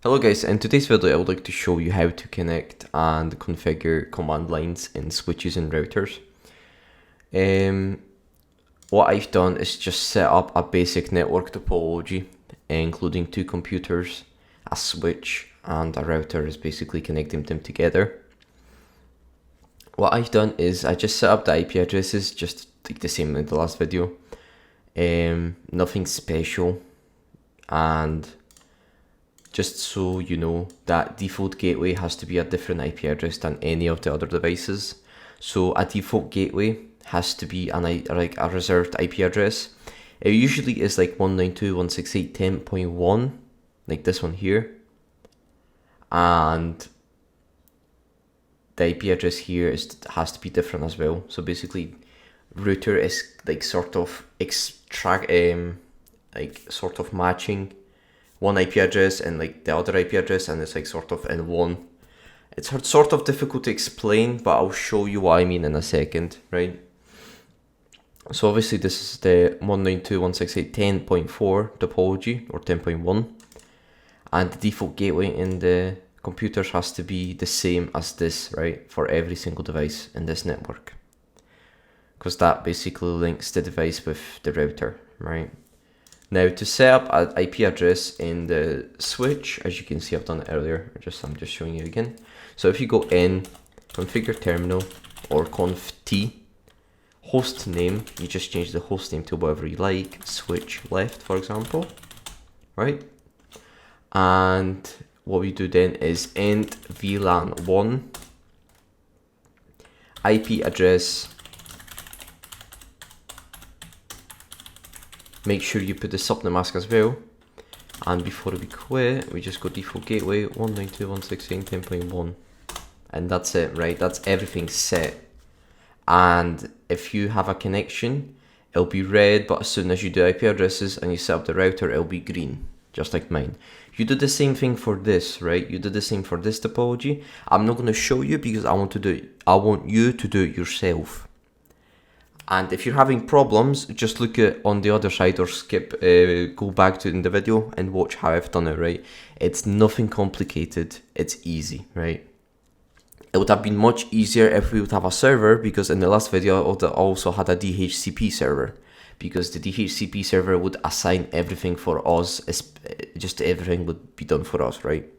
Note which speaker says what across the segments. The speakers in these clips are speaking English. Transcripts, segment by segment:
Speaker 1: Hello guys, in today's video I would like to show you how to connect and configure command lines in switches and routers. What I've done is just set up a basic network topology, including two computers, a switch and a router is basically connecting them together. What I've done is I just set up the IP addresses just like the same in the last video. Nothing special, and just so you know, that default gateway has to be a different IP address than any of the other devices. So a default gateway has to be like a reserved IP address. It usually is like 192.168.10.1, like this one here. And the IP address here has to be different as well. So basically, router is like sort of matching one IP address and like the other IP address, and it's like sort of in one. It's sort of difficult to explain, but I'll show you what I mean in a second, right? So obviously this is the 192.168.10.4 topology, or 10.1, and the default gateway in the computers has to be the same as this, right, for every single device in this network, because that basically links the device with the router, right? Now, to set up an IP address in the switch, as you can see, I've done it earlier. I'm just showing you again. So if you go in, configure terminal, or conf t, host name, you just change the host name to whatever you like, switch left, for example, right? And what we do then is end VLAN1 IP address. Make sure you put the subnet mask as well. And before we quit, we just go default gateway 192.168.10.1. And that's it, right? That's everything set. And if you have a connection, it'll be red, but as soon as you do IP addresses and you set up the router, it'll be green, just like mine. You do the same thing for this, right? You do the same for this topology. I'm not going to show you because I want you to do it yourself. And if you're having problems, just look at on the other side or skip, go back to in the video and watch how I've done it, right? It's nothing complicated, it's easy, right? It would have been much easier if we would have a server, because in the last video I also had a DHCP server, because the DHCP server would assign everything for us, just everything would be done for us, right?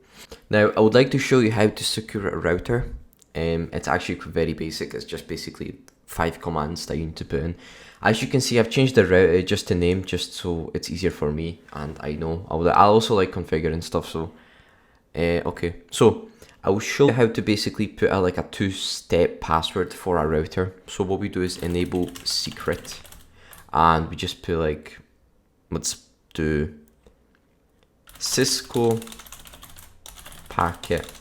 Speaker 1: Now, I would like to show you how to secure a router. It's actually very basic. It's just basically 5 commands that you need to put in. As you can see, I've changed the router, just the name, just so it's easier for me, and I know I also like configuring stuff. So okay, so I will show you how to basically put like a 2-step password for a router. So what we do is enable secret, and we just put like, let's do cisco packet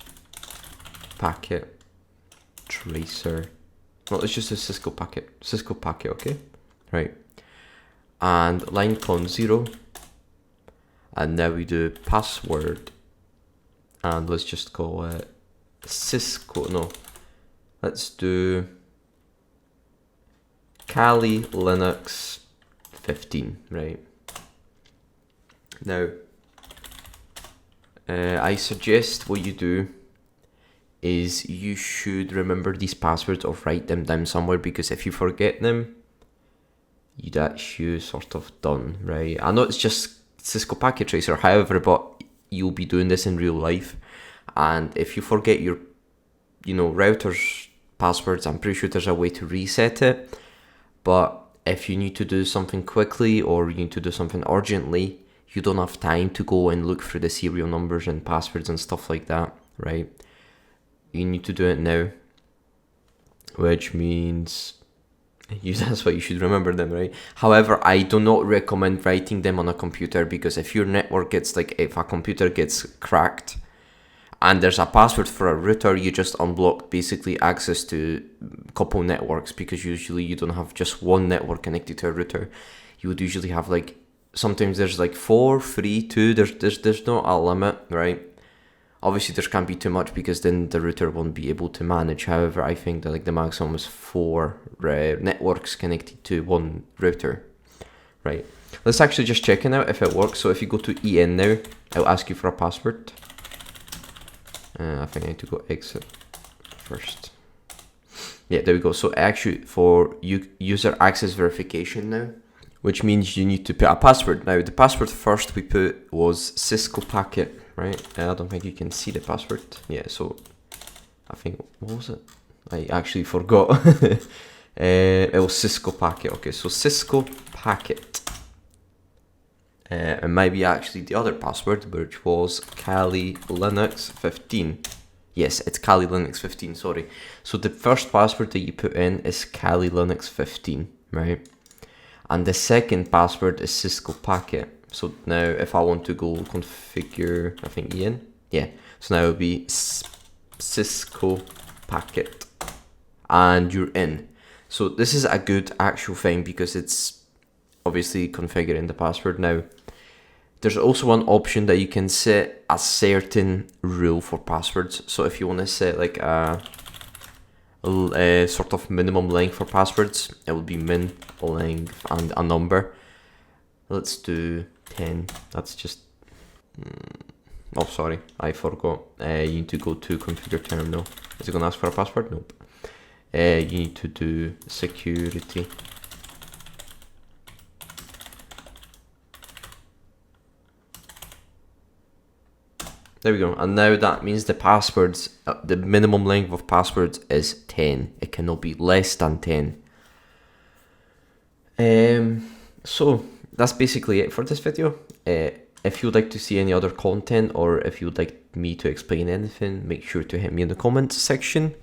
Speaker 1: tracer. Well, it's just a Cisco packet, okay? Right. And line con 0. And now we do password. And let's just call it Cisco, no. Let's do Kali Linux 15, right? Now, I suggest what you do is you should remember these passwords or write them down somewhere, because if you forget them, you're sort of done, right? I know it's just Cisco Packet Tracer, however, but you'll be doing this in real life, and if you forget your, router's passwords, I'm pretty sure there's a way to reset it. But if you need to do something quickly or you need to do something urgently, you don't have time to go and look through the serial numbers and passwords and stuff like that, right? You need to do it now, which means that's why you should remember them, right? However, I do not recommend writing them on a computer, because if your network gets if a computer gets cracked and there's a password for a router, you just unblock basically access to a couple networks, because usually you don't have just one network connected to a router. You would usually have sometimes there's 4, 3, 2, there's not a limit, right? Obviously, there can't be too much, because then the router won't be able to manage. However, I think that the maximum is 4 networks connected to one router, right? Let's actually just check it out if it works. So if you go to EN now, it'll ask you for a password. I think I need to go exit first. Yeah, there we go. So actually for user access verification now, which means you need to put a password. Now the password first we put was Cisco packet, right? I don't think you can see the password. Yeah, so I think, what was it? I actually forgot. It was Cisco packet. Okay, so Cisco packet. And maybe actually the other password, which was Kali Linux 15. Yes, it's Kali Linux 15, sorry. So the first password that you put in is Kali Linux 15, right? And the second password is Cisco packet. So now if I want to go configure, I think Ian, yeah. So now it will be Cisco packet and you're in. So this is a good actual thing because it's obviously configuring the password. Now there's also one option that you can set a certain rule for passwords. So if you want to set like a sort of minimum length for passwords, it will be min length and a number. Let's do 10. That's just oh sorry, I forgot. You need to go to configure terminal. Is it gonna ask for a password? Nope. You need to do security. There we go. And now that means the passwords, the minimum length of passwords is 10. It cannot be less than 10. So that's basically it for this video. If you'd like to see any other content or if you'd like me to explain anything, make sure to hit me in the comments section.